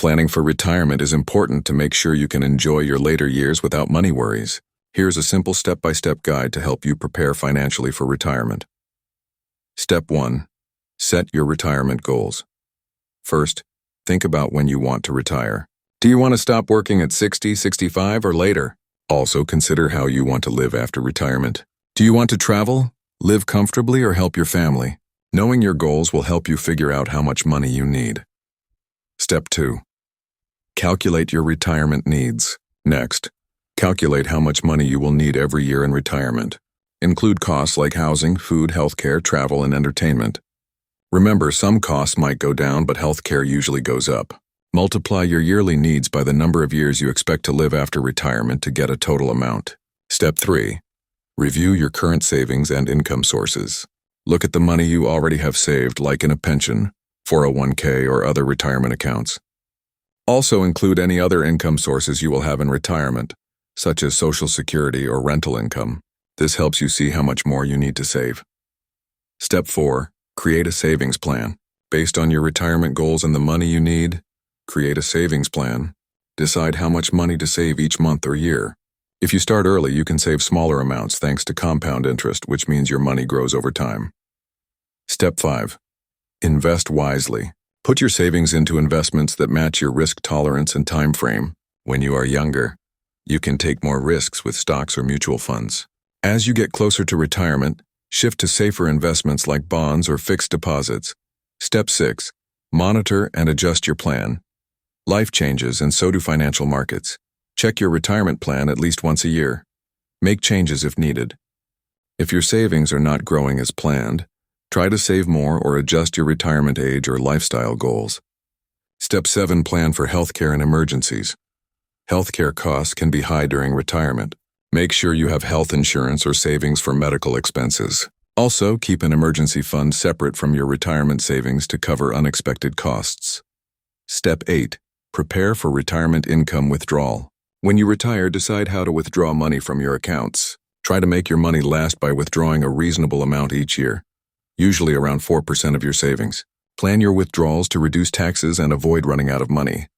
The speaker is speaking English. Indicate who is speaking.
Speaker 1: Planning for retirement is important to make sure you can enjoy your later years without money worries. Here's a simple step-by-step guide to help you prepare financially for retirement. Step 1. Set your retirement goals. First, think about when you want to retire. Do you want to stop working at 60, 65, or later? Also, consider how you want to live after retirement. Do you want to travel, live comfortably, or help your family? Knowing your goals will help you figure out how much money you need. Step 2. Calculate your retirement needs. Next, calculate how much money you will need every year in retirement. Include costs like housing, food, healthcare, travel, and entertainment. Remember, some costs might go down, but healthcare usually goes up. Multiply your yearly needs by the number of years you expect to live after retirement to get a total amount. Step 3. Review your current savings and income sources. Look at the money you already have saved, like in a pension, 401k, or other retirement accounts. Also include any other income sources you will have in retirement, such as Social Security or rental income. This helps you see how much more you need to save. Step 4. Create a savings plan. Based on your retirement goals and the money you need, create a savings plan. Decide how much money to save each month or year. If you start early, you can save smaller amounts thanks to compound interest, which means your money grows over time. Step 5. Invest wisely. Put your savings into investments that match your risk tolerance and time frame. When you are younger, you can take more risks with stocks or mutual funds. As you get closer to retirement, shift to safer investments like bonds or fixed deposits. Step 6. Monitor and adjust your plan. Life changes, and so do financial markets. Check your retirement plan at least once a year. Make changes if needed. If your savings are not growing as planned, try to save more or adjust your retirement age or lifestyle goals. Step 7. Plan for healthcare and emergencies. Healthcare costs can be high during retirement. Make sure you have health insurance or savings for medical expenses. Also, keep an emergency fund separate from your retirement savings to cover unexpected costs. Step 8. Prepare for retirement income withdrawal. When you retire, decide how to withdraw money from your accounts. Try to make your money last by withdrawing a reasonable amount each year, usually around 4% of your savings. Plan your withdrawals to reduce taxes and avoid running out of money.